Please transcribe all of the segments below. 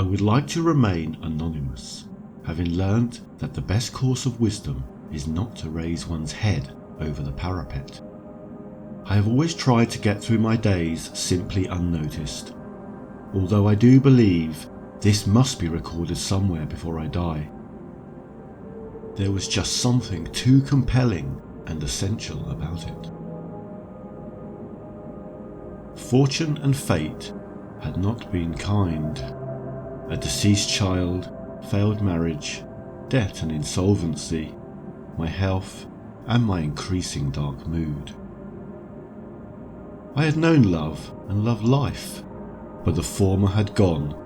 I would like to remain anonymous, having learnt that the best course of wisdom is not to raise one's head over the parapet. I have always tried to get through my days simply unnoticed, although I do believe this must be recorded somewhere before I die. There was just something too compelling and essential about it. Fortune and fate had not been kind. A deceased child, failed marriage, debt and insolvency, my health, and my increasing dark mood. I had known love and loved life, but the former had gone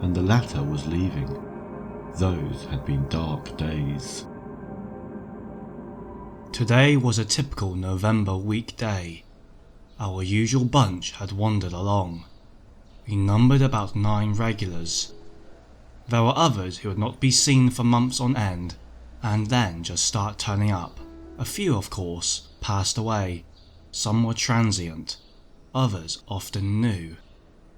and the latter was leaving. Those had been dark days. Today was a typical November weekday. Our usual bunch had wandered along. We numbered about 9 regulars. There were others who would not be seen for months on end, and then just start turning up. A few, of course, passed away. Some were transient, others often new.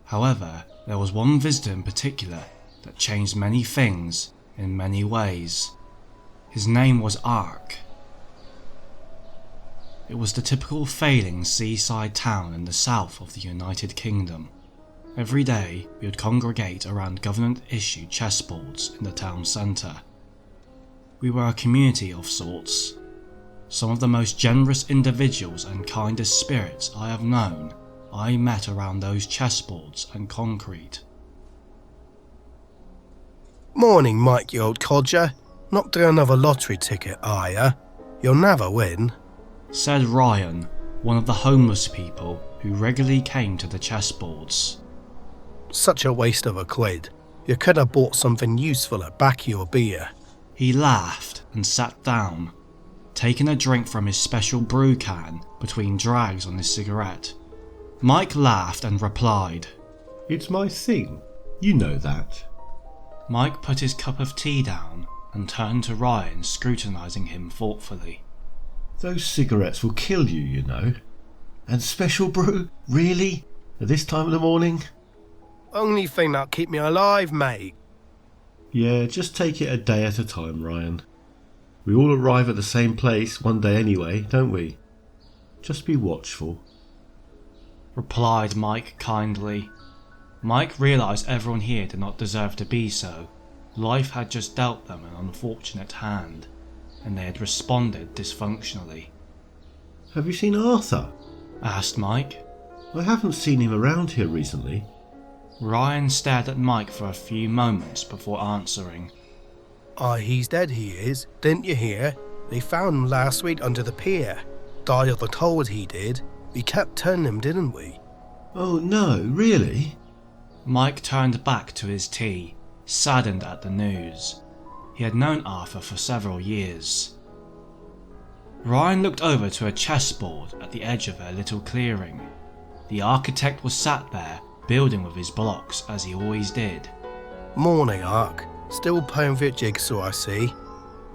However, there was one visitor in particular that changed many things in many ways. His name was Ark. It was the typical failing seaside town in the south of the United Kingdom. Every day we would congregate around government-issued chessboards in the town centre. We were a community of sorts. Some of the most generous individuals and kindest spirits I have known I met around those chessboards and concrete. Morning, Mike, you old codger. Not doing another lottery ticket, are ya? You'll never win, said Ryan, one of the homeless people who regularly came to the chessboards. Such a waste of a quid. You could have bought something useful at back of your beer. He laughed and sat down, taking a drink from his special brew can between drags on his cigarette. Mike laughed and replied, It's my thing, you know that. Mike put his cup of tea down and turned to Ryan, scrutinising him thoughtfully. Those cigarettes will kill you, you know. And special brew? Really? At this time of the morning? Only thing that'll keep me alive, mate. Yeah, just take it a day at a time, Ryan. We all arrive at the same place one day anyway, don't we? Just be watchful, replied Mike kindly. Mike realised everyone here did not deserve to be so. Life had just dealt them an unfortunate hand, and they had responded dysfunctionally. Have you seen Arthur? Asked Mike. I haven't seen him around here recently. Ryan stared at Mike for a few moments before answering. He's dead, he is. Didn't you hear? They found him last week under the pier. Died of the cold, he did. We kept turning him, didn't we? Oh no, really? Mike turned back to his tea, saddened at the news. He had known Arthur for several years. Ryan looked over to a chessboard at the edge of a little clearing. The architect was sat there, building with his blocks as he always did. Morning, Ark. Still playing with your jigsaw, I see.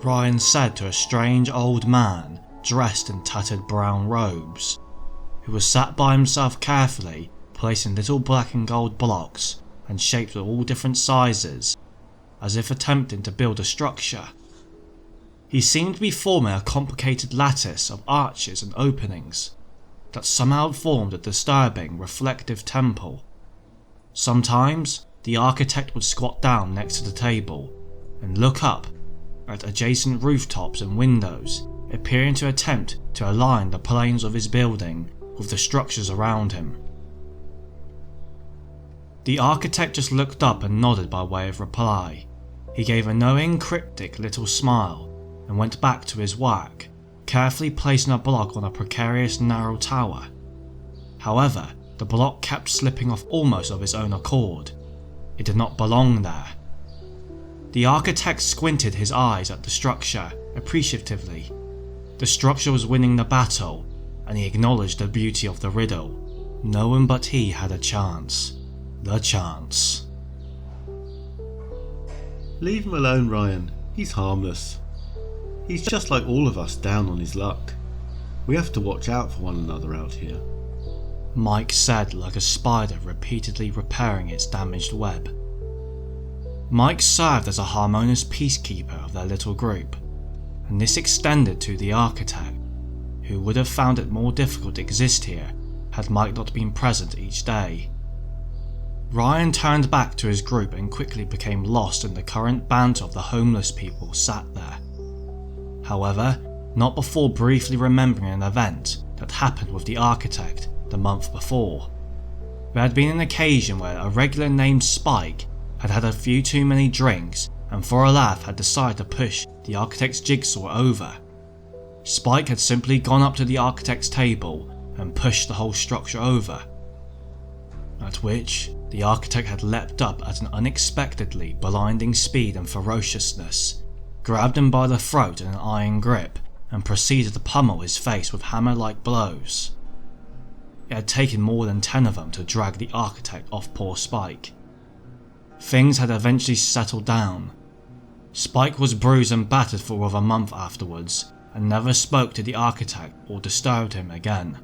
Ryan said to a strange old man dressed in tattered brown robes, who was sat by himself carefully, placing little black and gold blocks and shapes of all different sizes, as if attempting to build a structure. He seemed to be forming a complicated lattice of arches and openings that somehow formed a disturbing, reflective temple. Sometimes the architect would squat down next to the table and look up at adjacent rooftops and windows, appearing to attempt to align the planes of his building with the structures around him. The architect just looked up and nodded by way of reply. He gave a knowing, cryptic little smile and went back to his work, carefully placing a block on a precarious narrow tower. However, the block kept slipping off almost of its own accord. It did not belong there. The architect squinted his eyes at the structure appreciatively. The structure was winning the battle, and he acknowledged the beauty of the riddle. No one but he had a chance. The chance. Leave him alone, Ryan. He's harmless. He's just like all of us, down on his luck. We have to watch out for one another out here. Mike said, like a spider repeatedly repairing its damaged web. Mike served as a harmonious peacekeeper of their little group, and this extended to the architect, who would have found it more difficult to exist here had Mike not been present each day. Ryan turned back to his group and quickly became lost in the current banter of the homeless people sat there. However, not before briefly remembering an event that happened with the architect the month before. There had been an occasion where a regular named Spike had had a few too many drinks and for a laugh had decided to push the architect's jigsaw over. Spike had simply gone up to the architect's table and pushed the whole structure over, at which the architect had leapt up at an unexpectedly blinding speed and ferociousness, grabbed him by the throat in an iron grip, and proceeded to pummel his face with hammer-like blows. It had taken more than 10 of them to drag the architect off poor Spike. Things had eventually settled down. Spike was bruised and battered for over a month afterwards, and never spoke to the architect or disturbed him again.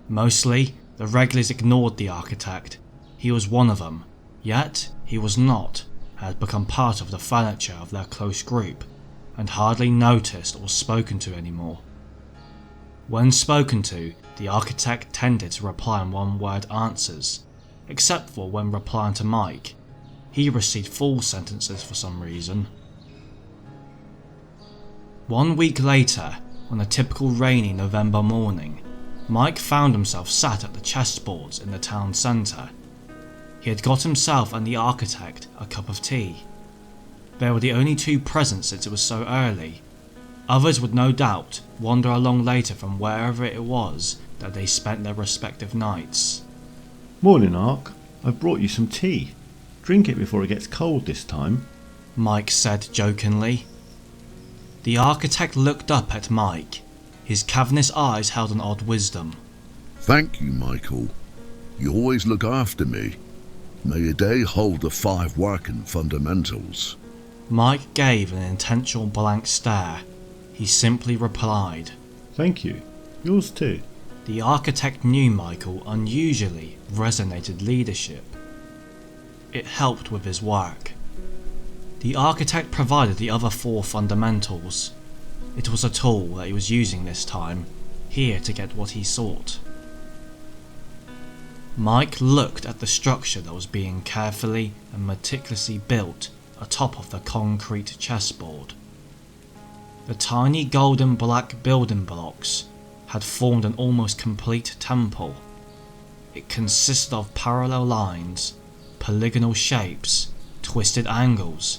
Mostly, the regulars ignored the architect. He was one of them, yet he was not, had become part of the furniture of their close group, and hardly noticed or spoken to anymore. When spoken to, the architect tended to reply in one-word answers, except for when replying to Mike. He received full sentences for some reason. 1 week later, on a typical rainy November morning, Mike found himself sat at the chessboards in the town centre. He had got himself and the architect a cup of tea. They were the only two present since it was so early. Others would no doubt wander along later from wherever it was that they spent their respective nights. Morning, Ark. I've brought you some tea. Drink it before it gets cold this time, Mike said jokingly. The architect looked up at Mike. His cavernous eyes held an odd wisdom. Thank you, Michael. You always look after me. May your day hold the 5 working fundamentals. Mike gave an intentional blank stare. He simply replied, Thank you. Yours too. The architect knew Michael unusually resonated leadership. It helped with his work. The architect provided the other 4 fundamentals. It was a tool that he was using this time, here to get what he sought. Mike looked at the structure that was being carefully and meticulously built atop of the concrete chessboard. The tiny golden black building blocks had formed an almost complete temple. It consisted of parallel lines, polygonal shapes, twisted angles,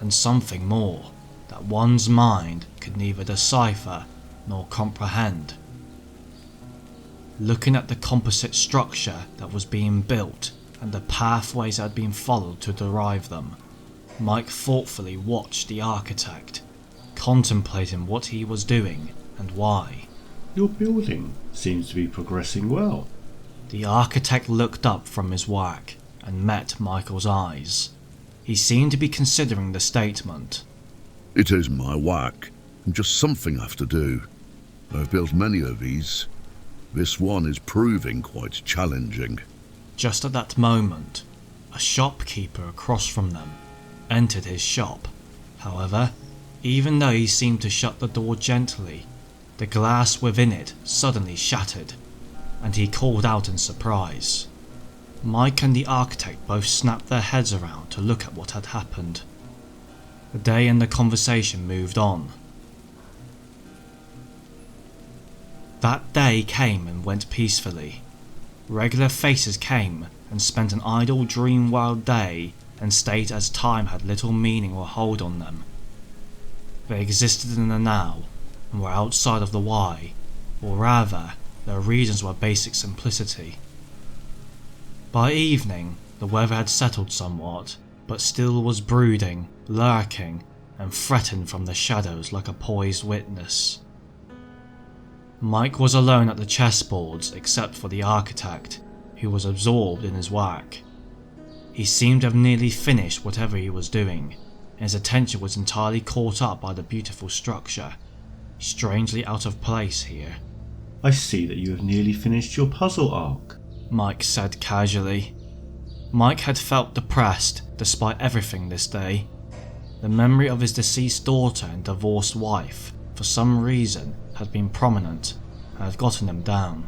and something more that one's mind could neither decipher nor comprehend. Looking at the composite structure that was being built and the pathways that had been followed to derive them, Mike thoughtfully watched the architect, contemplating what he was doing and why. Your building seems to be progressing well. The architect looked up from his work and met Michael's eyes. He seemed to be considering the statement. It is my work, and just something I have to do. I've built many of these. This one is proving quite challenging. Just at that moment, a shopkeeper across from them entered his shop. However, even though he seemed to shut the door gently, the glass within it suddenly shattered, and he called out in surprise. Mike and the architect both snapped their heads around to look at what had happened. The day and the conversation moved on. That day came and went peacefully. Regular faces came and spent an idle dream-wild day and stayed as time had little meaning or hold on them. They existed in the now and were outside of the why, or rather, their reasons were basic simplicity. By evening, the weather had settled somewhat, but still was brooding, lurking, and threatened from the shadows like a poised witness. Mike was alone at the chessboards except for the architect, who was absorbed in his work. He seemed to have nearly finished whatever he was doing, and his attention was entirely caught up by the beautiful structure, strangely out of place here. I see that you have nearly finished your puzzle, Ark, Mike said casually. Mike had felt depressed despite everything this day. The memory of his deceased daughter and divorced wife, for some reason, had been prominent and had gotten him down.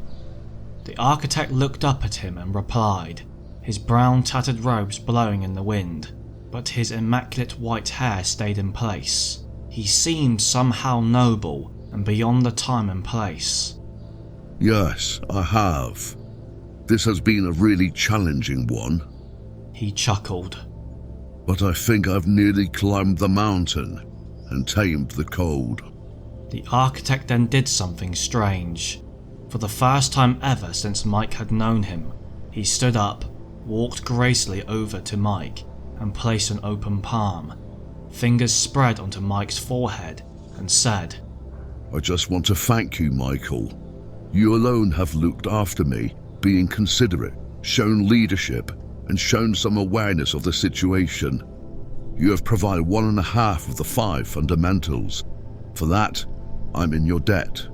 The architect looked up at him and replied, his brown tattered robes blowing in the wind, but his immaculate white hair stayed in place. He seemed somehow noble and beyond the time and place. Yes, I have. This has been a really challenging one. He chuckled. But I think I've nearly climbed the mountain and tamed the cold. The architect then did something strange. For the first time ever since Mike had known him, he stood up, walked gracefully over to Mike and placed an open palm, fingers spread onto Mike's forehead, and said, I just want to thank you, Michael. You alone have looked after me, being considerate, shown leadership, and shown some awareness of the situation. You have provided 1.5 of the 5 fundamentals. For that, I'm in your debt.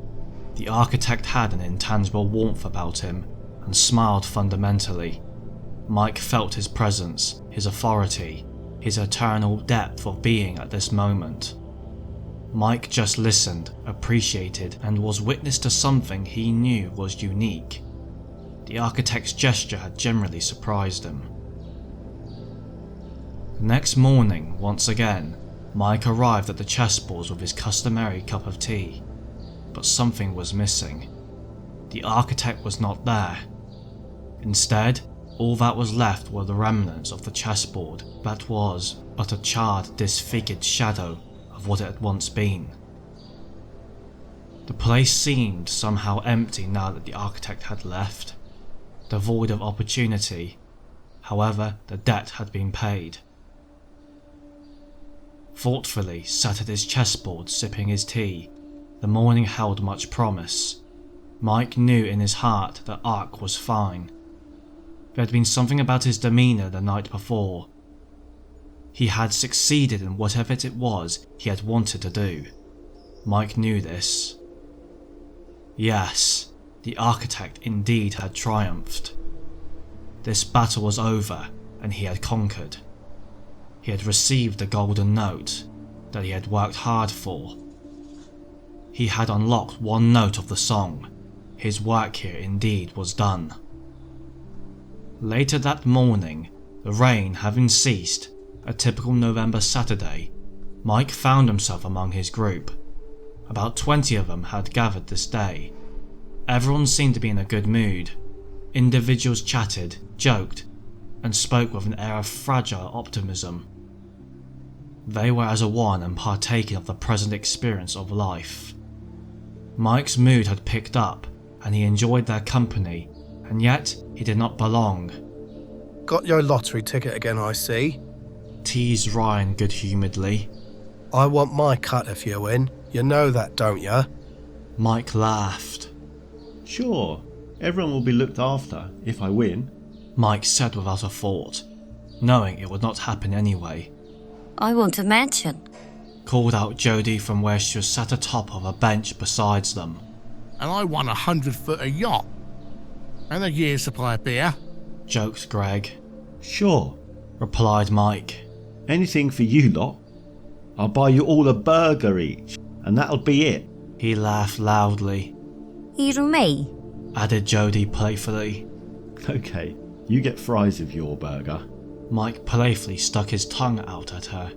The architect had an intangible warmth about him and smiled fundamentally. Mike felt his presence, his authority, his eternal depth of being at this moment. Mike just listened, appreciated, and was witness to something he knew was unique. The architect's gesture had generally surprised him. The next morning, once again, Mike arrived at the chessboards with his customary cup of tea, but something was missing. The architect was not there. Instead, all that was left were the remnants of the chessboard that was but a charred, disfigured shadow of what it had once been. The place seemed somehow empty now that the architect had left, devoid of opportunity. However, the debt had been paid. Thoughtfully sat at his chessboard sipping his tea, the morning held much promise. Mike knew in his heart that Ark was fine. There had been something about his demeanour the night before. He had succeeded in whatever it was he had wanted to do. Mike knew this. Yes, the architect indeed had triumphed. This battle was over and he had conquered. He had received the golden note that he had worked hard for. He had unlocked one note of the song. His work here indeed was done. Later that morning, the rain having ceased, a typical November Saturday, Mike found himself among his group. About 20 of them had gathered this day. Everyone seemed to be in a good mood. Individuals chatted, joked, and spoke with an air of fragile optimism. They were as a one and partaking of the present experience of life. Mike's mood had picked up, and he enjoyed their company, and yet he did not belong. Got your lottery ticket again, I see. Teased Ryan good-humouredly. I want my cut if you win. You know that, don't you? Mike laughed. Sure, everyone will be looked after if I win. Mike said without a thought, knowing it would not happen anyway. I want a mansion. Called out Jodie from where she was sat atop of a bench besides them. And I won 100-footer yacht. And a year's supply of beer. Joked Greg. Sure, Replied Mike. anything for you lot. I'll buy you all a burger each, and that'll be it. He laughed loudly. Even me? Added Jodie playfully. Okay, you get fries of your burger. Mike playfully stuck his tongue out at her.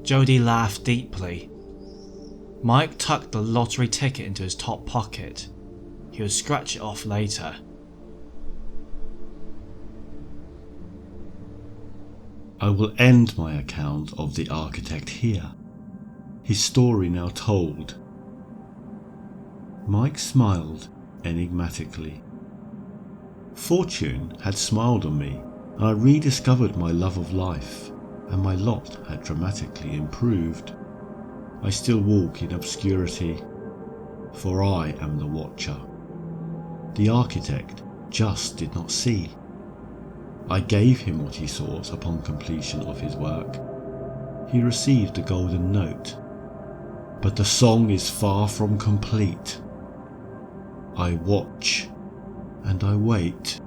Jodie laughed deeply. Mike tucked the lottery ticket into his top pocket. He would scratch it off later. I will end my account of the architect here, his story now told. Mike smiled enigmatically. Fortune had smiled on me, and I rediscovered my love of life, and my lot had dramatically improved. I still walk in obscurity, for I am the watcher. The architect just did not see. I gave him what he sought upon completion of his work. He received a golden note, but the song is far from complete. I watch and I wait.